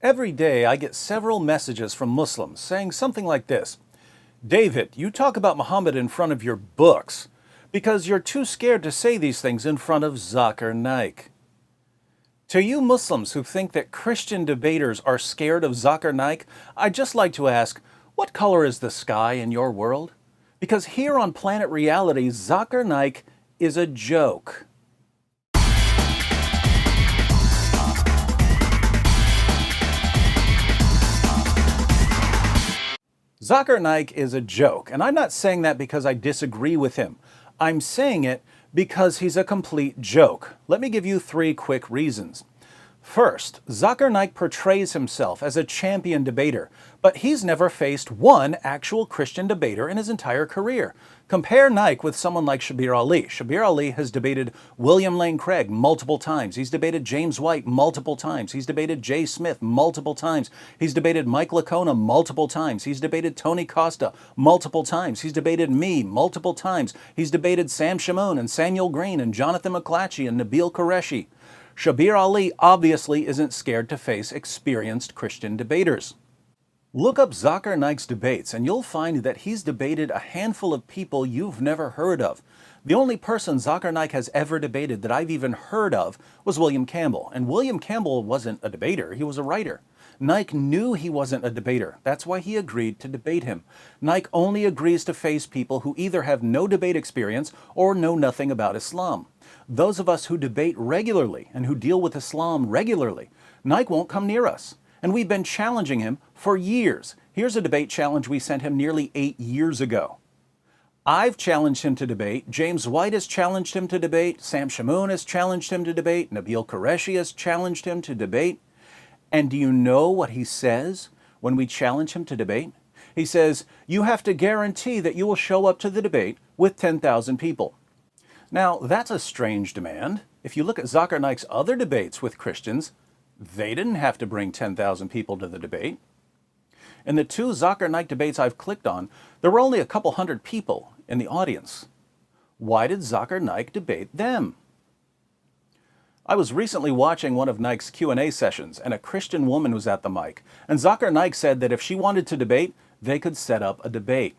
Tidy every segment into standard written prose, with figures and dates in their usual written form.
Every day I get several messages from Muslims saying something like this: David, you talk about Muhammad in front of your books because you're too scared to say these things in front of Zakir Naik. To you Muslims who think that Christian debaters are scared of Zakir Naik, I'd just like to ask, what color is the sky in your world? Because here on Planet Reality, Zakir Naik is a joke. Zakir Naik is a joke, and I'm not saying that because I disagree with him. I'm saying it because he's a complete joke. Let me give you 3 quick reasons. First, Zakir Naik portrays himself as a champion debater, but he's never faced one actual Christian debater in his entire career. Compare Naik with someone like Shabir Ali. Shabir Ali has debated William Lane Craig multiple times. He's debated James White multiple times. He's debated Jay Smith multiple times. He's debated Mike Licona multiple times. He's debated Tony Costa multiple times. He's debated me multiple times. He's debated Sam Shamoun and Samuel Green and Jonathan McClatchy and Nabil Qureshi. Shabir Ali obviously isn't scared to face experienced Christian debaters. Look up Zakir Naik's debates and you'll find that he's debated a handful of people you've never heard of. The only person Zakir Naik has ever debated that I've even heard of was William Campbell. And William Campbell wasn't a debater, he was a writer. Naik knew he wasn't a debater. That's why he agreed to debate him. Naik only agrees to face people who either have no debate experience or know nothing about Islam. Those of us who debate regularly and who deal with Islam regularly, Naik won't come near us. And we've been challenging him for years. Here's a debate challenge we sent him nearly 8 years ago. I've challenged him to debate. James White has challenged him to debate. Sam Shamoun has challenged him to debate. Nabil Qureshi has challenged him to debate. And do you know what he says when we challenge him to debate? He says, you have to guarantee that you will show up to the debate with 10,000 people. Now, that's a strange demand. If you look at Zakir Naik's other debates with Christians, they didn't have to bring 10,000 people to the debate. In the 2 Zakir Naik debates I've clicked on, there were only a couple hundred people in the audience. Why did Zakir Naik debate them? I was recently watching one of Naik's Q&A sessions, and a Christian woman was at the mic. And Zakir Naik said that if she wanted to debate, they could set up a debate.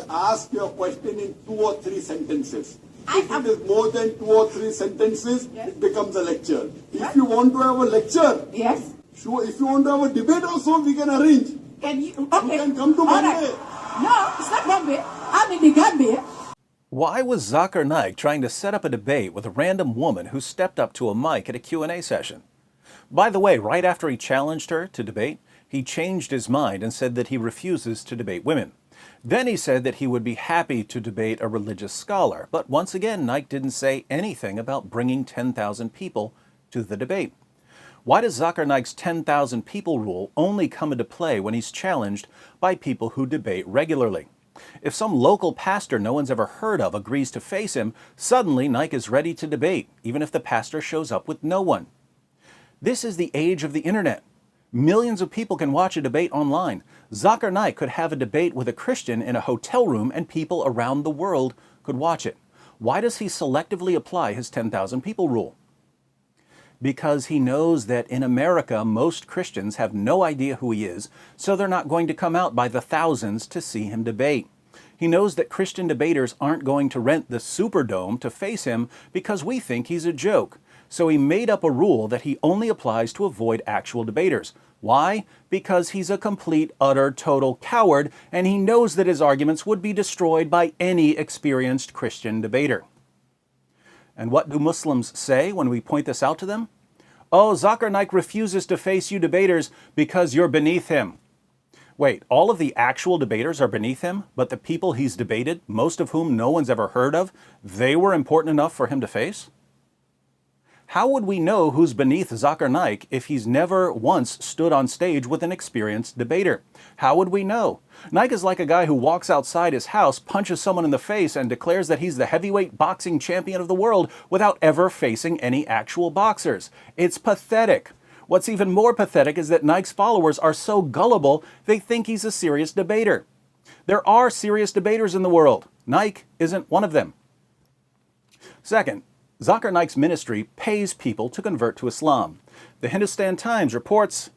Ask your question in 2 or 3 sentences. If it is more than 2 or 3 sentences, yes, it becomes a lecture. If you want to have a lecture, yes, sure. If you want to have a debate also, we can arrange. Can you? Okay. You can come to Bombay. Right. No, it's not Bombay. I'm in the Gambia. Why was Zakir Naik trying to set up a debate with a random woman who stepped up to a mic at a Q&A session? By the way, right after he challenged her to debate, he changed his mind and said that he refuses to debate women. Then he said that he would be happy to debate a religious scholar. But once again, Naik didn't say anything about bringing 10,000 people to the debate. Why does Zakir Naik's 10,000 people rule only come into play when he's challenged by people who debate regularly? If some local pastor no one's ever heard of agrees to face him, suddenly Naik is ready to debate, even if the pastor shows up with no one. This is the age of the internet. Millions of people can watch a debate online. Zakir Naik could have a debate with a Christian in a hotel room and people around the world could watch it. Why does he selectively apply his 10,000 people rule? Because he knows that in America, most Christians have no idea who he is, so they're not going to come out by the thousands to see him debate. He knows that Christian debaters aren't going to rent the Superdome to face him because we think he's a joke. So he made up a rule that he only applies to avoid actual debaters. Why? Because he's a complete, utter, total coward, and he knows that his arguments would be destroyed by any experienced Christian debater. And what do Muslims say when we point this out to them? Oh, Zakir Naik refuses to face you debaters because you're beneath him. Wait, all of the actual debaters are beneath him, but the people he's debated, most of whom no one's ever heard of, they were important enough for him to face? How would we know who's beneath Zakir Naik if he's never once stood on stage with an experienced debater? How would we know? Naik is like a guy who walks outside his house, punches someone in the face, and declares that he's the heavyweight boxing champion of the world without ever facing any actual boxers. It's pathetic. What's even more pathetic is that Naik's followers are so gullible they think he's a serious debater. There are serious debaters in the world. Naik isn't one of them. Second, Zakir Naik's ministry pays people to convert to Islam. The Hindustan Times reports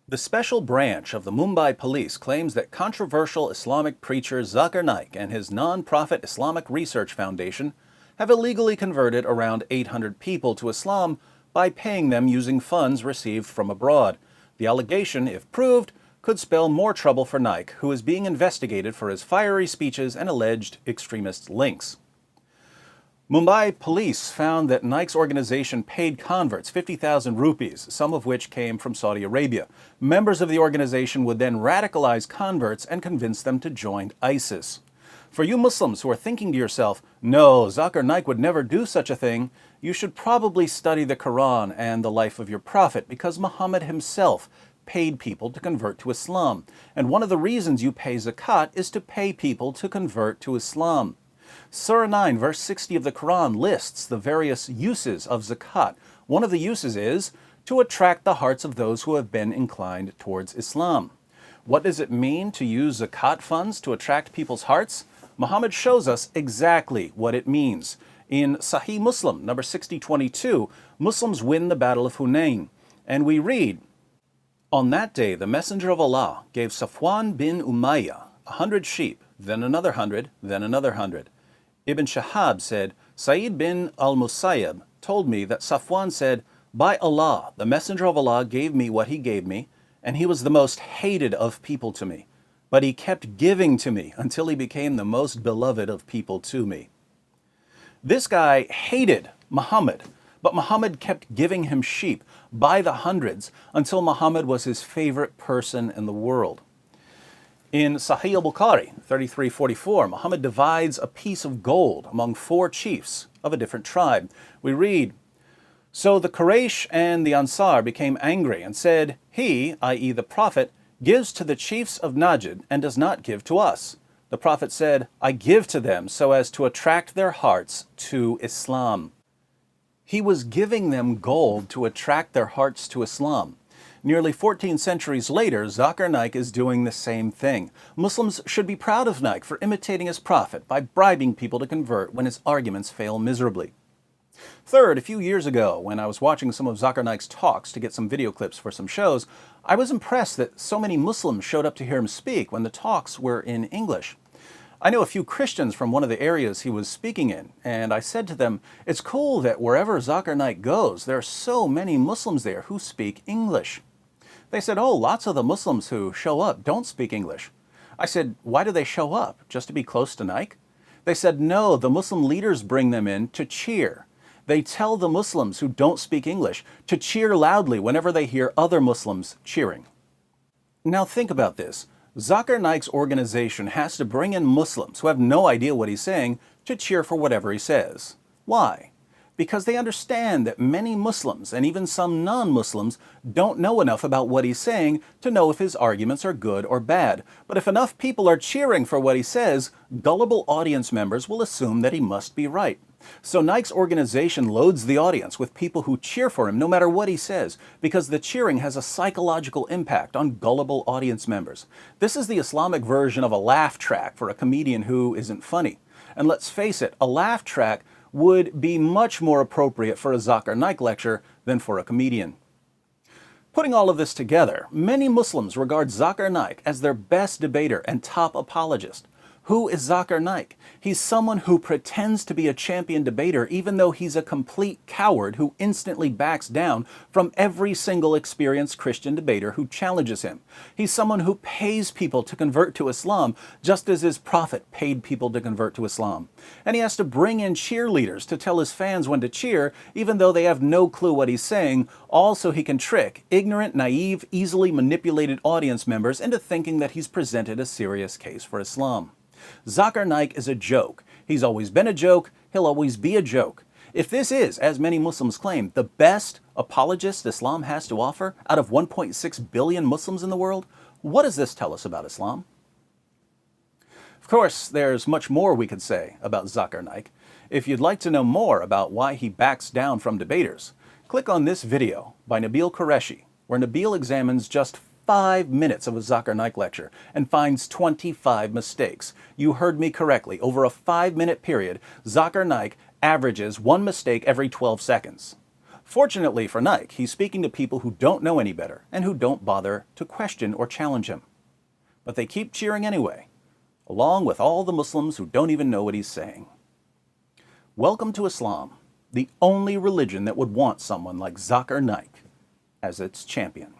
The special branch of the Mumbai police claims that controversial Islamic preacher Zakir Naik and his non-profit Islamic Research Foundation have illegally converted around 800 people to Islam by paying them using funds received from abroad. The allegation, if proved, could spell more trouble for Naik, who is being investigated for his fiery speeches and alleged extremist links. Mumbai police found that Naik's organization paid converts 50,000 rupees, some of which came from Saudi Arabia. Members of the organization would then radicalize converts and convince them to join ISIS. For you Muslims who are thinking to yourself, no, Zakir Naik would never do such a thing, you should probably study the Quran and the life of your prophet, because Muhammad himself paid people to convert to Islam. And one of the reasons you pay zakat is to pay people to convert to Islam. Surah 9, verse 60 of the Quran lists the various uses of zakat. One of the uses is to attract the hearts of those who have been inclined towards Islam. What does it mean to use zakat funds to attract people's hearts? Muhammad shows us exactly what it means. In Sahih Muslim, number 6022, Muslims win the Battle of Hunain. And we read, "On that day, the Messenger of Allah gave Safwan bin Umayyah 100 sheep, then another 100, then another 100. Ibn Shahab said, Sa'id bin al-Musayyab told me that Safwan said, by Allah, the Messenger of Allah gave me what he gave me, and he was the most hated of people to me. But he kept giving to me until he became the most beloved of people to me." This guy hated Muhammad, but Muhammad kept giving him sheep by the hundreds until Muhammad was his favorite person in the world. In Sahih al-Bukhari 3344, Muhammad divides a piece of gold among 4 chiefs of a different tribe. We read, "So the Quraysh and the Ansar became angry and said, he, i.e. the Prophet, gives to the chiefs of Najd and does not give to us. The Prophet said, I give to them so as to attract their hearts to Islam." He was giving them gold to attract their hearts to Islam. Nearly 14 centuries later, Zakir Naik is doing the same thing. Muslims should be proud of Naik for imitating his prophet by bribing people to convert when his arguments fail miserably. Third, a few years ago, when I was watching some of Zakir Naik's talks to get some video clips for some shows, I was impressed that so many Muslims showed up to hear him speak when the talks were in English. I know a few Christians from one of the areas he was speaking in, and I said to them, it's cool that wherever Zakir Naik goes, there are so many Muslims there who speak English. They said, oh, lots of the Muslims who show up don't speak English. I said, why do they show up? Just to be close to Naik? They said, no, the Muslim leaders bring them in to cheer. They tell the Muslims who don't speak English to cheer loudly whenever they hear other Muslims cheering. Now think about this. Zakir Naik's organization has to bring in Muslims who have no idea what he's saying to cheer for whatever he says. Why? Because they understand that many Muslims, and even some non-Muslims, don't know enough about what he's saying to know if his arguments are good or bad. But if enough people are cheering for what he says, gullible audience members will assume that he must be right. So Naik's organization loads the audience with people who cheer for him no matter what he says, because the cheering has a psychological impact on gullible audience members. This is the Islamic version of a laugh track for a comedian who isn't funny. And let's face it, a laugh track would be much more appropriate for a Zakir Naik lecture than for a comedian. Putting all of this together, many Muslims regard Zakir Naik as their best debater and top apologist. Who is Zakir Naik? He's someone who pretends to be a champion debater even though he's a complete coward who instantly backs down from every single experienced Christian debater who challenges him. He's someone who pays people to convert to Islam just as his prophet paid people to convert to Islam. And he has to bring in cheerleaders to tell his fans when to cheer even though they have no clue what he's saying, all so he can trick ignorant, naive, easily manipulated audience members into thinking that he's presented a serious case for Islam. Zakir Naik is a joke. He's always been a joke. He'll always be a joke. If this is, as many Muslims claim, the best apologist Islam has to offer out of 1.6 billion Muslims in the world, what does this tell us about Islam? Of course, there's much more we could say about Zakir Naik. If you'd like to know more about why he backs down from debaters, click on this video by Nabil Qureshi, where Nabil examines just 5 minutes of a Zakir Naik lecture and finds 25 mistakes. You heard me correctly. Over a 5-minute period, Zakir Naik averages 1 mistake every 12 seconds. Fortunately for Naik, he's speaking to people who don't know any better and who don't bother to question or challenge him. But they keep cheering anyway, along with all the Muslims who don't even know what he's saying. Welcome to Islam, the only religion that would want someone like Zakir Naik as its champion.